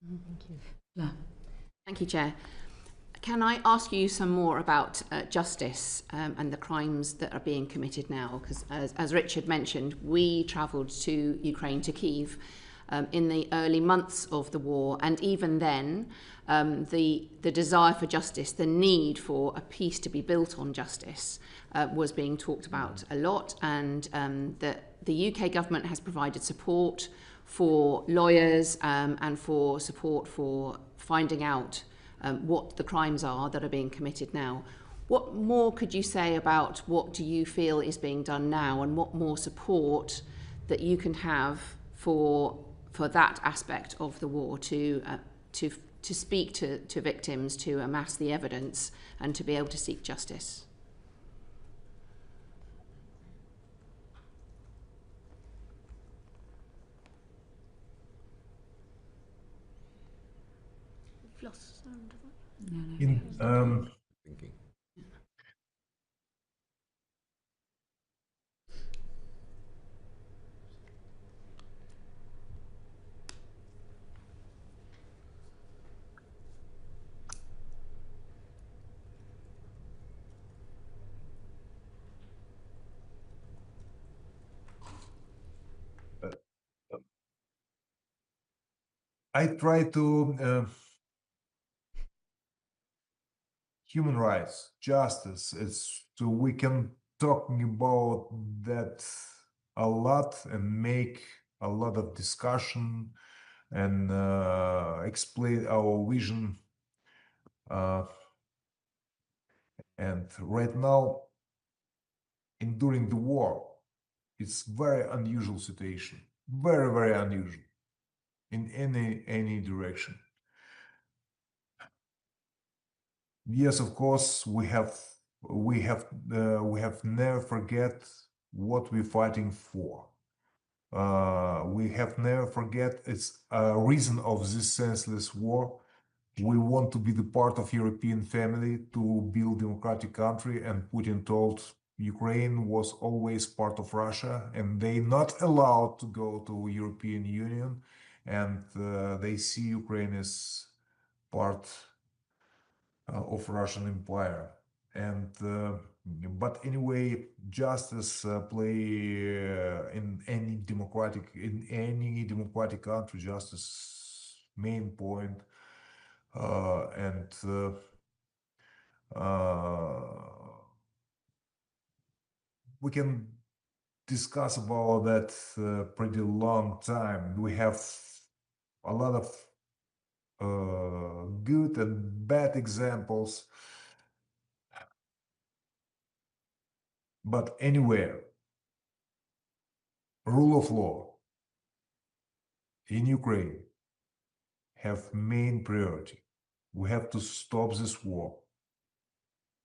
Thank you. Yeah. Thank you, Chair. Can I ask you some more about justice and the crimes that are being committed now? Because as Richard mentioned, we travelled to Ukraine, to Kyiv, in the early months of the war, and even then, the desire for justice, the need for a peace to be built on justice, was being talked about a lot, and the UK government has provided support for lawyers and for support for finding out what the crimes are that are being committed now. What more could you say about what do you feel is being done now, and what more support that you can have for that aspect of the war to speak to victims, to amass the evidence, and to be able to seek justice? You've lost sound. Thinking. I try to human rights, justice. So we can talking about that a lot and make a lot of discussion and explain our vision. And right now, during the war, it's very unusual situation, very, very unusual in any direction. Yes, of course, we have never forget what we're fighting for. We have never forget it's a reason of this senseless war. We want to be the part of European family to build democratic country, and Putin told Ukraine was always part of Russia, and they not allowed to go to European Union, and they see Ukraine as part of Russian Empire. And but anyway, justice play in any democratic country, justice main point, and we can discuss about that pretty long time. We have a lot of good and bad examples. But anywhere, rule of law in Ukraine have main priority. We have to stop this war.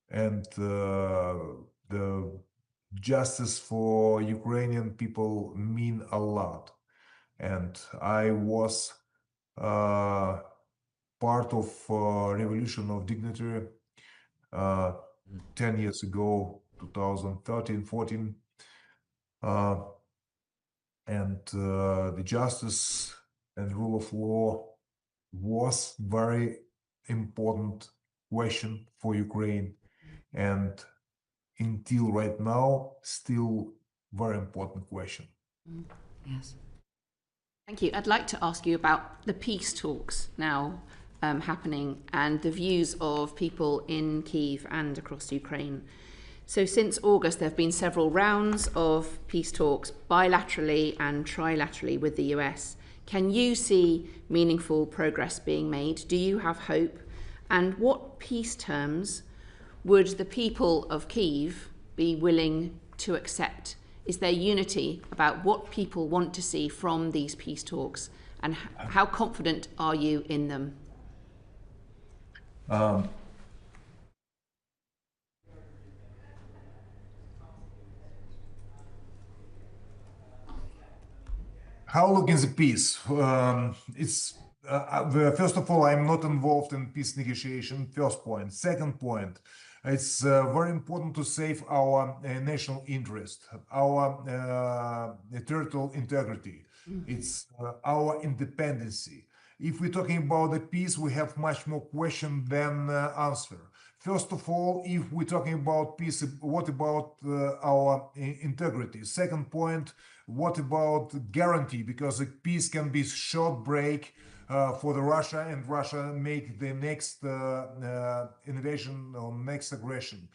And the justice for Ukrainian people mean a lot. And I was part of Revolution of Dignity 10 years ago, 2013, 14. And the justice and rule of law was very important question for Ukraine, and until right now, still very important question. Yes. Thank you. I'd like to ask you about the peace talks now happening and the views of people in Kyiv and across Ukraine. So since August, there have been several rounds of peace talks bilaterally and trilaterally with the US. Can you see meaningful progress being made? Do you have hope? And what peace terms would the people of Kyiv be willing to accept? Is there unity about what people want to see from these peace talks? And how confident are you in them? How look in the peace? It's first of all, I'm not involved in peace negotiation. First point. Second point, it's very important to save our national interest, our territorial integrity. It's our independency. if we're talking about the peace, we have much more question than answer. First of all, if we're talking about peace, what about our integrity? Second point, what about guarantee? Because a peace can be short break for the Russia, and Russia make the next invasion or next aggression.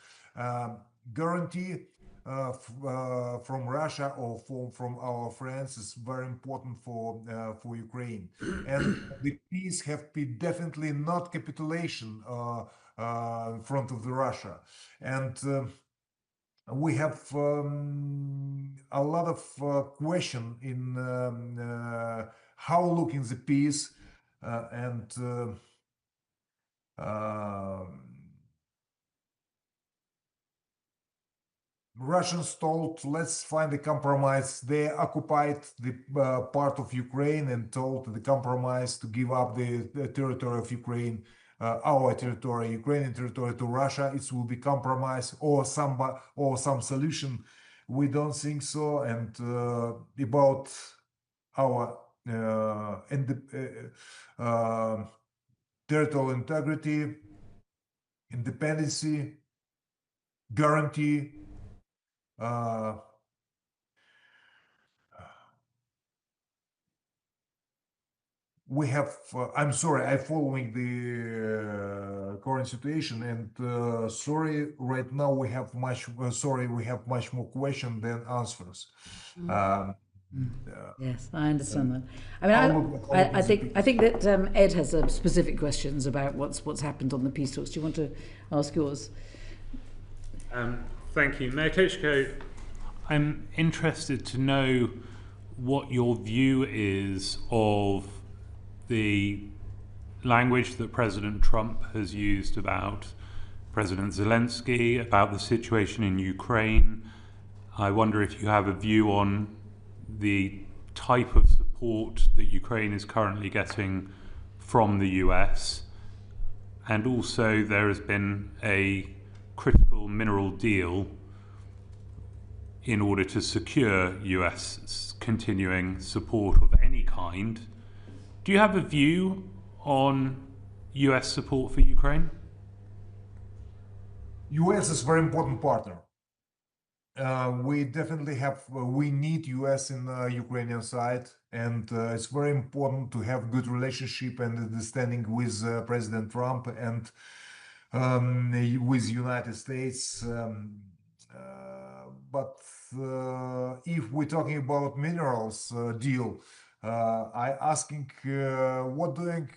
Guarantee from Russia or from our friends is very important for Ukraine. And the peace have been definitely not capitulation in front of the Russia. And we have a lot of question in how looking the peace and Russians told, let's find a compromise. They occupied the part of Ukraine and told the compromise to give up the territory of Ukraine, our territory, Ukrainian territory, to Russia. It will be compromise or some solution. We don't think so. And about our territorial integrity, independency, guarantee. We have, I'm sorry, I'm following the current situation, and sorry, right now we have much, we have much more questions than answers. Yes, I understand that. I mean, I think that Ed has some specific questions about what's happened on the peace talks. Do you want to ask yours? Thank you, Mayor Klitschko. I'm interested to know what your view is of the language that President Trump has used about President Zelensky, about the situation in Ukraine. I wonder if you have a view on the type of support that Ukraine is currently getting from the US. And also there has been a critical mineral deal in order to secure US continuing support of any kind. Do you have a view on US support for Ukraine? US is a very important partner. We definitely have, we need US in the Ukrainian side, and it's very important to have good relationship and understanding with President Trump and with United States. But if we're talking about minerals deal, I asking what doing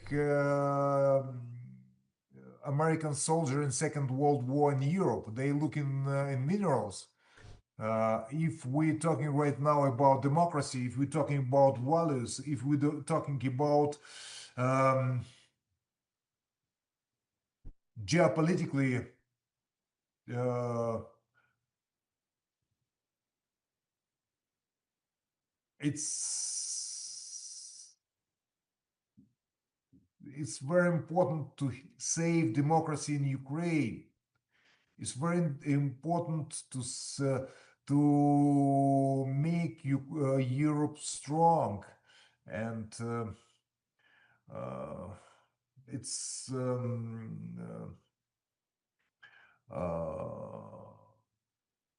American soldier in Second World War in Europe? They looking in minerals. If we're talking right now about democracy, if we're talking about values, if we're talking about geopolitically, it's very important to save democracy in Ukraine. It's very important to make Europe strong, and it's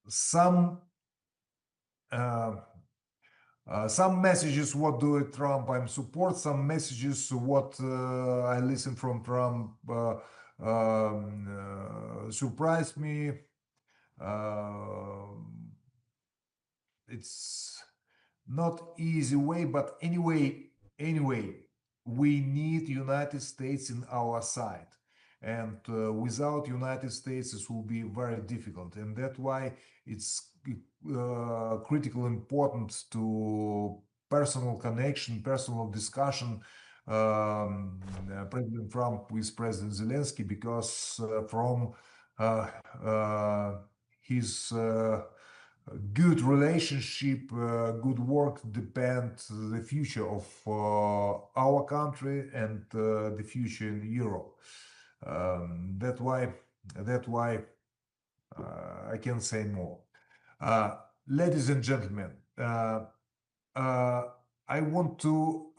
some messages what do Trump I'm support, some messages what I listen from Trump surprised me. It's not easy way, but anyway, we need United States in our side, and without United States, it will be very difficult, and that's why it's critical important to personal connection, personal discussion, President Trump with President Zelensky, because from his good relationship, good work depend the future of our country and the future in Europe. That's why I can't say more. Ladies and gentlemen, I want to